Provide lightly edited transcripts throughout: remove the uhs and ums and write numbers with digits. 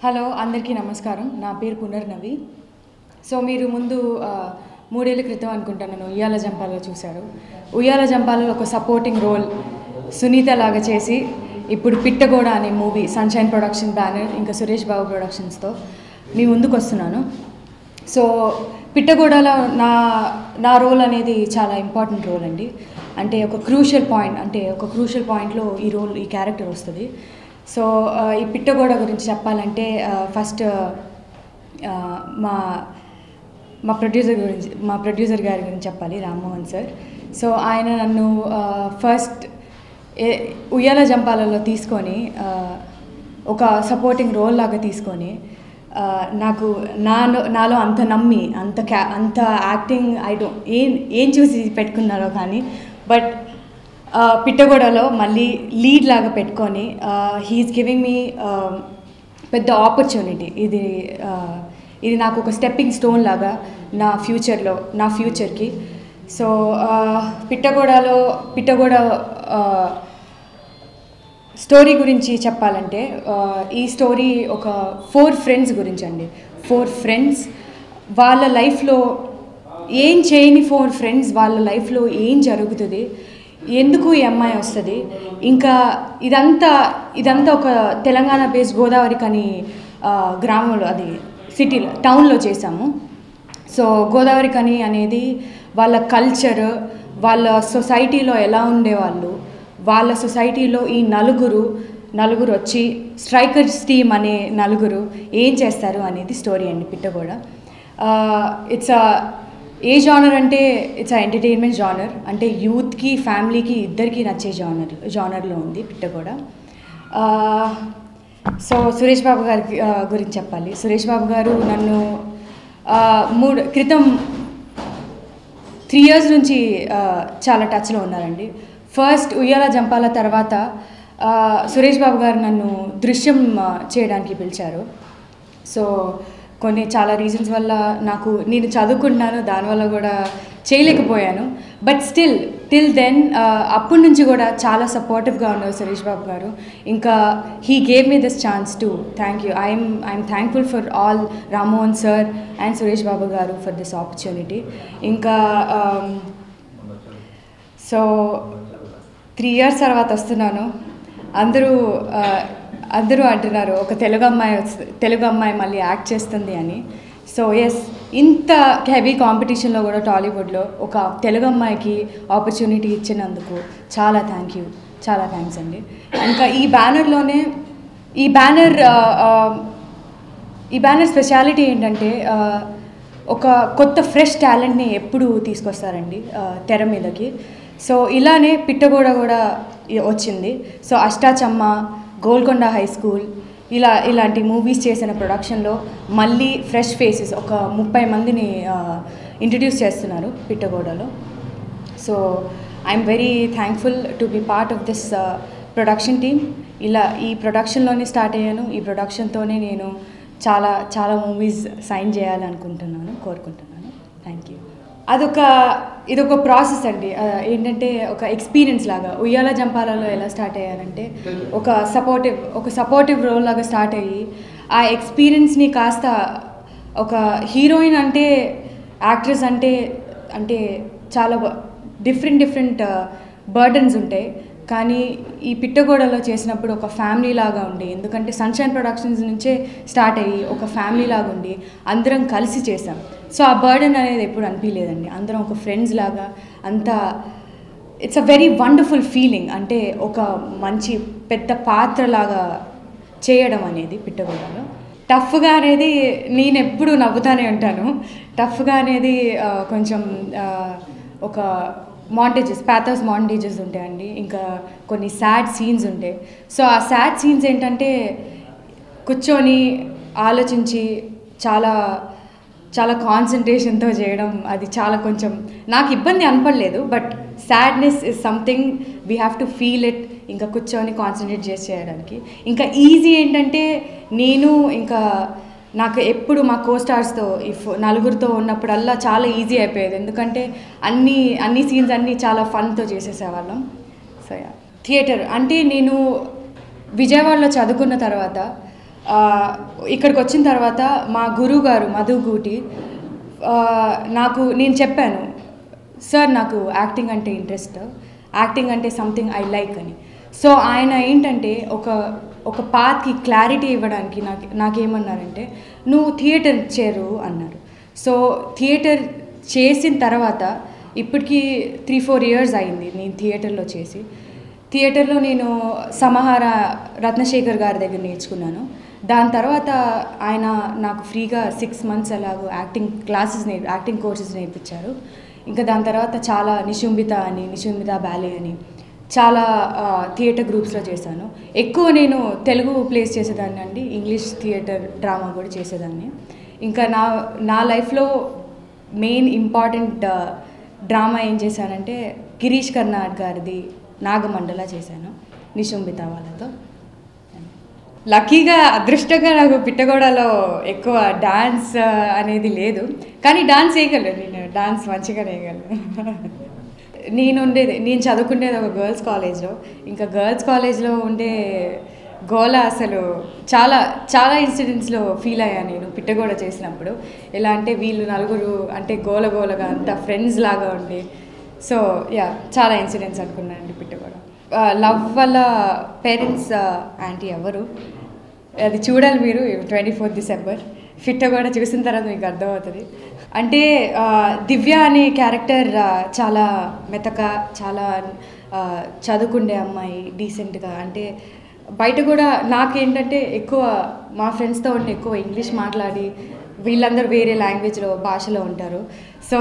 Hello అందరికీ నమస్కారం. నా పేరు పునర్నవి. సో మీరు ముందు 3 ఏళ్ల క్రితం అనుకుంటాను ఉయ్యాల జంపాలలో చూశారు. ఉయ్యాల జంపాలలో ఒక సపోర్టింగ్ రోల్ సునీత లాగా చేసి ఇప్పుడు పిట్టగోడ అనే మూవీ సన్షైన్ ప్రొడక్షన్ బ్యానర్ ఇంకా సురేష్ బాబు ప్రొడక్షన్స్తో మీ ముందుకు వస్తున్నాను. సో పిట్టగోడలో నా రోల్ అనేది చాలా ఇంపార్టెంట్ రోల్ అండి. అంటే ఒక క్రూషియల్ పాయింట్లో ఈ క్యారెక్టర్ వస్తుంది. సో ఈ పిట్టగోడ గురించి చెప్పాలంటే ఫస్ట్ మా ప్రొడ్యూసర్ గారి గురించి చెప్పాలి, రామ్మోహన్ సార్. సో ఆయన నన్ను ఫస్ట్ ఉయ్యాల జంపాలలో తీసుకొని ఒక సపోర్టింగ్ రోల్ లాగా తీసుకొని నాకు నాలో అంత నమ్మి అంత యాక్టింగ్ ఏం చూసి పెట్టుకున్నారో కానీ బట్ పిట్టగోడలో మళ్ళీ లీడ్ లాగా పెట్టుకొని హీఈస్ గివింగ్ మీ పెద్ద ఆపర్చునిటీ. ఇది నాకు ఒక స్టెప్పింగ్ స్టోన్ లాగా నా ఫ్యూచర్కి. సో పిట్టగోడ స్టోరీ గురించి చెప్పాలంటే ఈ స్టోరీ ఒక 4 ఫ్రెండ్స్ గురించి అండి. 4 ఫ్రెండ్స్ వాళ్ళ లైఫ్లో ఏం చేయని 4 ఫ్రెండ్స్ వాళ్ళ లైఫ్లో ఏం జరుగుతుంది, ఎందుకు ఈ అమ్మాయి వస్తుంది, ఇంకా ఇదంతా ఒక తెలంగాణ బేస్డ్ గోదావరి కని గ్రామంలో అది సిటీలో టౌన్లో చేశాము. సో గోదావరి కని అనేది వాళ్ళ కల్చర్, వాళ్ళ సొసైటీలో ఎలా ఉండేవాళ్ళు, వాళ్ళ సొసైటీలో ఈ నలుగురు వచ్చి స్ట్రైకర్స్ టీమ్ అనే నలుగురు ఏం చేస్తారు అనేది స్టోరీ అండి పిట్టగోడ. ఏ జానర్ అంటే ఇట్స్ ఎంటర్టైన్మెంట్ జానర్. అంటే యూత్కి ఫ్యామిలీకి ఇద్దరికి నచ్చే జానర్లో ఉంది పిట్టగోడ. సో సురేష్ బాబు గారి గురించి చెప్పాలి. సురేష్ బాబు గారు నన్ను 3 years నుంచి చాలా టచ్లో ఉన్నారండి. ఫస్ట్ ఉయ్యాల జంపాల తర్వాత సురేష్ బాబు గారు నన్ను దృశ్యం చేయడానికి పిలిచారు. సో చాలా రీజన్స్ వల్ల నేను చదువుకుంటున్నాను, దానివల్ల కూడా చేయలేకపోయాను. బట్ టిల్ దెన్ అప్పటి నుంచి కూడా చాలా సపోర్టివ్గా ఉన్నారు సురేష్ బాబు గారు. ఇంకా he gave me this chance to thank you. I'm thankful for all Rammohan sir and Suresh Babu garu for this opportunity. ఇంకా సో 3 years తర్వాత వస్తున్నాను. అందరూ అంటున్నారు ఒక తెలుగు అమ్మాయి మళ్ళీ యాక్ట్ చేస్తుంది అని. సో ఎస్, ఇంత హెవీ కాంపిటీషన్లో కూడా టాలీవుడ్లో ఒక తెలుగు అమ్మాయికి ఆపర్చునిటీ ఇచ్చినందుకు చాలా థ్యాంక్స్ అండి. ఇంకా ఈ బ్యానర్ స్పెషాలిటీ ఏంటంటే ఒక కొత్త ఫ్రెష్ టాలెంట్ని ఎప్పుడు తీసుకొస్తారండి తెర మీదకి. సో ఇలానే పిట్టగోడ కూడా వచ్చింది. So Ashta Chamma, Golconda high school ఇలాంటి మూవీస్ చేసిన ప్రొడక్షన్లో మళ్ళీ ఫ్రెష్ ఫేసెస్ ఒక 30 మందిని ఇంట్రడ్యూస్ చేస్తున్నారు పిట్టగోడలో. So I'm very thankful to be part of this production team. ఈ ప్రొడక్షన్లోనే స్టార్ట్ అయ్యాను. ఈ ప్రొడక్షన్తోనే నేను చాలా మూవీస్ సైన్ కోరుకుంటున్నాను. Thank you. ఇదొక ప్రాసెస్ అండి. ఏంటంటే ఒక ఎక్స్పీరియన్స్ లాగా ఉయ్యాల జంపాలలో ఎలా స్టార్ట్ అయ్యానంటే ఒక సపోర్టివ్ రోల్ లాగా స్టార్ట్ అయ్యి ఆ ఎక్స్పీరియన్స్ని కాస్త ఒక హీరోయిన్ అంటే యాక్ట్రెస్ అంటే చాలా డిఫరెంట్ బర్డన్స్ ఉంటాయి. కానీ ఈ పిట్టగోడలో చేసినప్పుడు ఒక ఫ్యామిలీ లాగా ఉండి, ఎందుకంటే సన్షైన్ ప్రొడక్షన్స్ నుంచే స్టార్ట్ అయ్యి ఒక ఫ్యామిలీ లాగా ఉండి అందరం కలిసి చేసాం. సో ఆ బర్డన్ అనేది ఎప్పుడు అనిపించలేదండి. అందరం ఒక ఫ్రెండ్స్ లాగా అంతా it's a very wonderful feeling. అంటే ఒక మంచి పెద్ద పాత్రలాగా చేయడం అనేది పిట్టగోడలో. టఫ్గా అనేది నేను ఎప్పుడు నవ్వుతానే ఉంటాను. టఫ్గా అనేది కొంచెం ఒక ప్యాథోస్ మాంటేజెస్ ఉంటాయండి. ఇంకా కొన్ని సాడ్ సీన్స్ ఉంటాయి. సో ఆ సాడ్ సీన్స్ ఏంటంటే కూర్చొని ఆలోచించి చాలా కాన్సన్ట్రేషన్తో చేయడం, అది కొంచెం నాకు ఇబ్బంది అనిపడలేదు. But sadness is something we have to feel it. ఇంకా కూర్చొని కాన్సన్ట్రేట్ చేయడానికి. ఇంకా ఈజీ ఏంటంటే నాకు ఎప్పుడు మా కోస్టార్స్తో నలుగురితో ఉన్నప్పుడల్లా చాలా ఈజీ అయిపోయేది. ఎందుకంటే అన్ని సీన్స్ చాలా ఫన్తో చేసేసేవాళ్ళం. సో థియేటర్ అంటే నేను విజయవాడలో చదువుకున్న తర్వాత ఇక్కడికి వచ్చిన తర్వాత మా గురువు గారు మధు గూటి నేను చెప్పాను, సార్ నాకు యాక్టింగ్ అంటే ఇంట్రెస్ట్, యాక్టింగ్ అంటే సంథింగ్ ఐ లైక్ అని. సో ఆయన ఏంటంటే ఒక పాత్కి క్లారిటీ ఇవ్వడానికి నాకేమన్నారంటే, నువ్వు థియేటర్ చేరు అన్నారు. సో థియేటర్ చేసిన తర్వాత ఇప్పటికీ 3-4 ఇయర్స్ అయింది నేను థియేటర్లో చేసి. థియేటర్లో నేను సమహార రత్నశేఖర్ గారి దగ్గర నేర్చుకున్నాను. దాని తర్వాత ఆయన నాకు ఫ్రీగా 6 months అలాగూ యాక్టింగ్ కోర్సెస్ నేర్పించారు. ఇంకా దాని తర్వాత చాలా నిశుంబిత బ్యాలే అని చాలా థియేటర్ గ్రూప్స్లో చేశాను. ఎక్కువ నేను తెలుగు ప్లేస్ చేసేదాన్ని అండి, ఇంగ్లీష్ థియేటర్ డ్రామా కూడా చేసేదాన్ని. ఇంకా నా లైఫ్లో మెయిన్ ఇంపార్టెంట్ డ్రామా ఏం చేశానంటే గిరీష్ కర్నాడ్ గారిది నాగమండల చేశాను నిశుంబిత వాళ్ళతో. లక్కీగా అదృష్టంగా నాకు పిట్టగోడలో ఎక్కువ డాన్స్ అనేది లేదు, కానీ డాన్స్ వేయగలను, నేను డాన్స్ మంచిగా వేయగలను. నేను చదువుకునేది ఒక గర్ల్స్ కాలేజ్లో. ఇంకా గర్ల్స్ కాలేజ్లో ఉండే గోల అసలు చాలా చాలా ఇన్సిడెంట్స్లో ఫీల్ అయ్యాను నేను పిట్టగోడ చేసినప్పుడు. ఎలా అంటే వీళ్ళు నలుగురు అంటే గోలగా అంతా ఫ్రెండ్స్ లాగా ఉండి, సో చాలా ఇన్సిడెంట్స్ అనుకున్నానండి పిట్టగోడ. లవ్ వల్ల పేరెంట్స్ ఆంటీ ఎవరు, అది చూడాలి మీరు 24th December. పిట్టగోడ చూసిన తర్వాత మీకు అర్థమవుతుంది. అంటే దివ్య అనే క్యారెక్టర్ చాలా మెతక, చాలా చదువుకుండే అమ్మాయి, డీసెంట్గా. అంటే బయట కూడా నాకేంటంటే ఎక్కువ మా ఫ్రెండ్స్తో ఉంటే ఎక్కువ ఇంగ్లీష్ మాట్లాడి, వీళ్ళందరూ వేరే భాషలో ఉంటారు. సో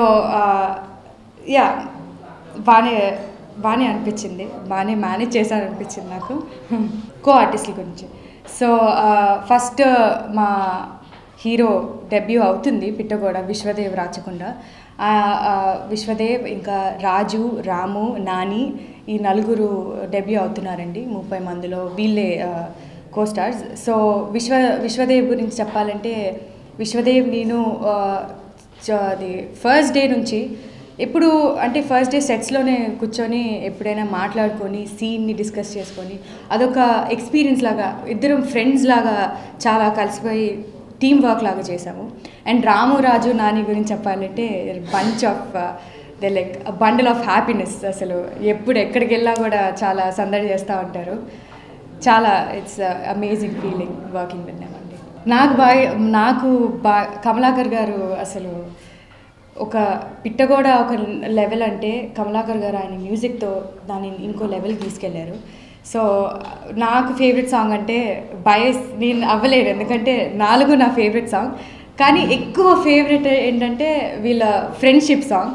బాగానే అనిపించింది, బాగానే మేనేజ్ చేశాను అనిపించింది నాకు ఆర్టిస్టుల గురించి. సో ఫస్ట్ మా హీరో డెబ్యూ అవుతుంది పిట్టగోడ, విశ్వదేవ్ రాచకొండ. విశ్వదేవ్ ఇంకా రాజు, రాము, నాని ఈ నలుగురు డెబ్యూ అవుతున్నారండి 30 మందిలో, వీళ్ళే కోస్టార్స్. సో విశ్వదేవ్ గురించి చెప్పాలంటే, విశ్వదేవ్ నేను అది ఫస్ట్ డే నుంచి ఎప్పుడు అంటే ఫస్ట్ డే సెట్స్లోనే కూర్చొని ఎప్పుడైనా మాట్లాడుకొని సీన్ని డిస్కస్ చేసుకొని అదొక ఎక్స్పీరియన్స్ లాగా, ఇద్దరం ఫ్రెండ్స్ లాగా చాలా కలిసిపోయి టీమ్ వర్క్ లాగా చేసాము. అండ్ రాము, రాజు, నాని గురించి చెప్పాలంటే బండిల్ ఆఫ్ హ్యాపీనెస్. అసలు ఎప్పుడు ఎక్కడికి వెళ్ళా కూడా చాలా సందడి చేస్తూ ఉంటారు. చాలా it's amazing feeling working with them అండి. నాకు కమలాకర్ గారు అసలు ఒక పిట్టగోడ ఒక లెవెల్ అంటే కమలాకర్ గారు ఆయన మ్యూజిక్తో దాన్ని ఇంకో లెవెల్కి తీసుకెళ్లారు. సో నాకు ఫేవరెట్ సాంగ్ అంటే బయస్ నేను అవ్వలేను, ఎందుకంటే 4 నా ఫేవరెట్ సాంగ్. కానీ ఎక్కువ ఫేవరెట్ ఏంటంటే వీళ్ళ ఫ్రెండ్షిప్ సాంగ్,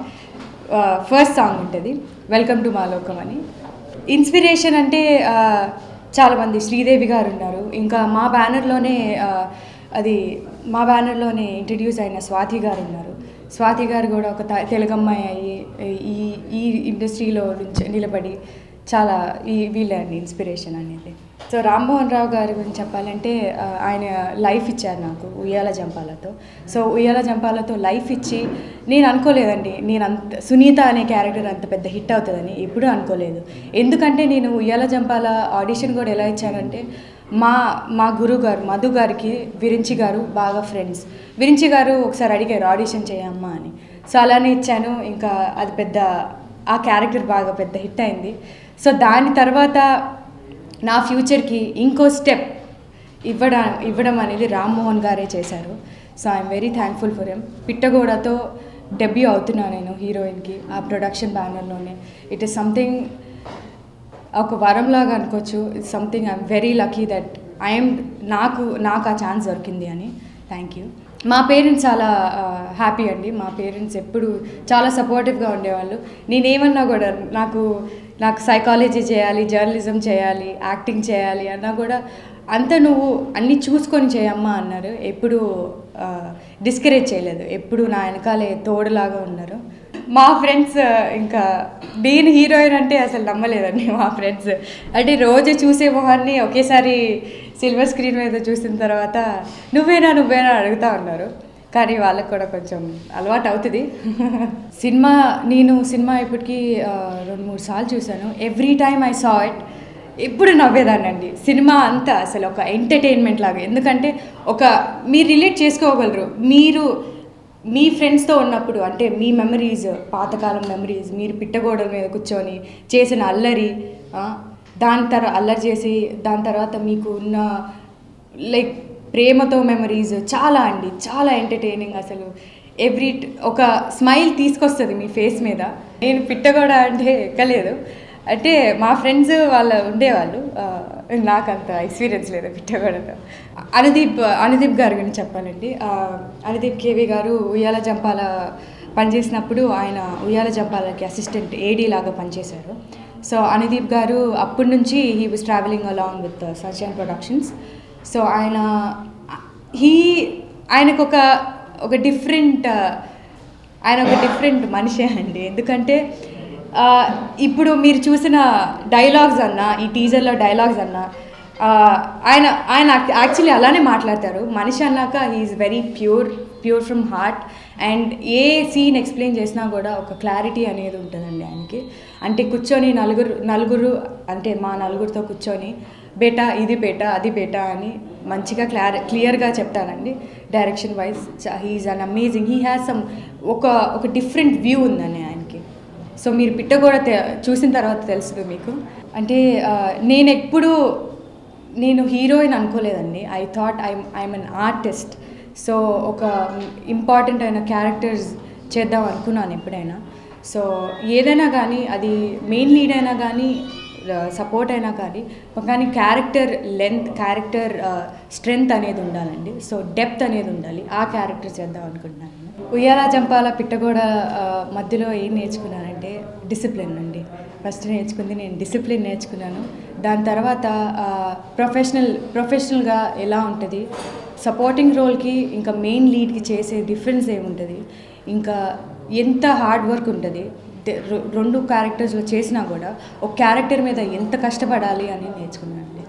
ఫస్ట్ సాంగ్ ఉంటుంది వెల్కమ్ టు మా లోకం అని. ఇన్స్పిరేషన్ అంటే చాలామంది, శ్రీదేవి గారు ఉన్నారు, ఇంకా మా బ్యానర్లోనే ఇంట్రడ్యూస్ అయిన స్వాతి గారు ఉన్నారు. స్వాతి గారు కూడా ఒక తెలుగు అమ్మాయి అయ్యి ఈ ఇండస్ట్రీలో నిలబడి చాలా వీళ్ళే అండి ఇన్స్పిరేషన్ అనేది. సో రామ్మోహన్ రావు గారి గురించి చెప్పాలంటే ఆయన లైఫ్ ఇచ్చారు నాకు ఉయ్యాల జంపాలతో. సో ఉయ్యాల జంపాలతో లైఫ్ ఇచ్చి నేను అనుకోలేదండి, సునీత అనే క్యారెక్టర్ అంత పెద్ద హిట్ అవుతుందని ఎప్పుడూ అనుకోలేదు. ఎందుకంటే నేను ఉయ్యాల జంపాల ఆడిషన్ కూడా ఎలా ఇచ్చానంటే, మా గురువు గారు మధు గారికి విరించి గారు బాగా ఫ్రెండ్స్. విరించి గారు ఒకసారి అడిగారు ఆడిషన్ చేయమ్మా అని. సో అలానే ఇచ్చాను. ఇంకా అది ఆ క్యారెక్టర్ బాగా పెద్ద హిట్ అయింది. సో దాని తర్వాత నా ఫ్యూచర్కి ఇంకో స్టెప్ ఇవ్వడం అనేది రామ్మోహన్ గారే చేశారు. So I'm very thankful for him. పిట్టగోడతో డెబ్యూ అవుతున్నాను నేను హీరోయిన్కి ఆ ప్రొడక్షన్ బ్యానర్లోనే. ఇట్ ఈస్ సంథింగ్ ఒక వరంలాగా అనుకోవచ్చు. It's something I'm very lucky that నాకు ఆ ఛాన్స్ దొరికింది అని. Thank you. మా పేరెంట్స్ చాలా హ్యాపీ అండి. మా పేరెంట్స్ ఎప్పుడు చాలా సపోర్టివ్గా ఉండేవాళ్ళు. నేనేమన్నా కూడా నాకు సైకాలజీ చేయాలి, జర్నలిజం చేయాలి, యాక్టింగ్ చేయాలి అన్నా కూడా అంతా నువ్వు అన్నీ చూసుకొని చేయమ్మా అన్నారు. ఎప్పుడు డిస్కరేజ్ చేయలేదు, ఎప్పుడు నా వెనకాలే తోడులాగా ఉన్నారు. మా ఫ్రెండ్స్ ఇంకా నేను హీరోయిన్ అంటే అసలు నమ్మలేదండి. మా ఫ్రెండ్స్ అంటే రోజు చూసే మొహాన్ని ఒకేసారి సిల్వర్ స్క్రీన్ మీద చూసిన తర్వాత నువ్వేనా అడుగుతూ ఉన్నారు. కానీ వాళ్ళకు కూడా కొంచెం అలవాటు అవుతుంది. సినిమా ఇప్పటికీ 2-3 సార్లు చూశాను. Every time I saw it ఎప్పుడు నవ్వేదానండి. సినిమా అంతా అసలు ఒక ఎంటర్టైన్మెంట్ లాగా. ఎందుకంటే మీరు రిలేట్ చేసుకోగలరు. మీరు మీ ఫ్రెండ్స్తో ఉన్నప్పుడు అంటే మీ మెమరీస్, పాతకాలం మెమరీస్, మీరు పిట్టగోడల మీద కూర్చొని చేసిన అల్లరి, అల్లరి చేసి దాని తర్వాత మీకు ఉన్న లైక్ ప్రేమతో మెమరీస్ చాలా అండి, చాలా ఎంటర్టైనింగ్. అసలు ఒక స్మైల్ తీసుకొస్తుంది మీ ఫేస్ మీద. నేను పిట్టగోడ అంటే ఎక్కలేదు, అంటే మా ఫ్రెండ్స్ వాళ్ళు ఉండేవాళ్ళు. నాకు అంత ఎక్స్పీరియన్స్ లేదు పిట్టగోడతో. అనుదీప్ గారి గురించి చెప్పాలండి. అనుదీప్ కేవి గారు ఉయ్యాల జంపాల పనిచేసినప్పుడు ఆయన ఉయ్యాల జంపాలకి అసిస్టెంట్ ఏడీ లాగా పనిచేశారు. సో అనుదీప్ గారు అప్పటి నుంచి he was travelling along with sunshine productions. So ఆయనకు ఒక డిఫరెంట్ మనిషి అండి. ఎందుకంటే ఇప్పుడు మీరు చూసిన డైలాగ్స్ అన్నా, ఈ టీజర్లో డైలాగ్స్ అన్నా, ఆయన యాక్చువల్లీ అలానే మాట్లాడతారు. మనిషి అన్నాక he's very pure from heart. And ఏ సీన్ ఎక్స్ప్లెయిన్ చేసినా కూడా ఒక క్లారిటీ అనేది ఉంటుందండి ఆయనకి. అంటే కూర్చొని నలుగురు అంటే మా నలుగురితో కూర్చొని బేటా ఇది బేటా అది బేటా అని మంచిగా క్లియర్గా చెప్తానండి. Direction wise he's an amazing. He has some ఒక డిఫరెంట్ వ్యూ ఉందండి ఆయనకి. సో మీరు పిట్టగోడ చూసిన తర్వాత తెలుస్తుంది మీకు. అంటే నేను హీరోయిన్ అనుకోలేదండి. I thought I'm an artist. So ఒక ఇంపార్టెంట్ అయిన క్యారెక్టర్స్ చేద్దాం అనుకున్నాను ఎప్పుడైనా. సో ఏదైనా కానీ, అది మెయిన్ లీడ్ అయినా కానీ, సపోర్ట్ అయినా కానీ క్యారెక్టర్ లెంత్, క్యారెక్టర్ స్ట్రెంగ్త్ అనేది ఉండాలండి. సో డెప్త్ అనేది ఉండాలి. ఆ క్యారెక్టర్ చేద్దాం అనుకుంటున్నాను. ఉయ్యాల జంపాల పిట్టగోడ మధ్యలో ఏం నేర్చుకున్నానంటే డిసిప్లిన్ అండి. ఫస్ట్ నేర్చుకుంది నేను డిసిప్లిన్ నేర్చుకున్నాను. దాని తర్వాత ప్రొఫెషనల్గా ఎలా ఉంటుంది, సపోర్టింగ్ రోల్కి ఇంకా మెయిన్ లీడ్కి చేసే డిఫరెన్స్ ఏముంటుంది, ఇంకా ఎంత హార్డ్ వర్క్ ఉంటుంది, రెండు క్యారెక్టర్స్లో చేసినా కూడా ఒక క్యారెక్టర్ మీద ఎంత కష్టపడాలి అని నేర్చుకున్నాను అండి.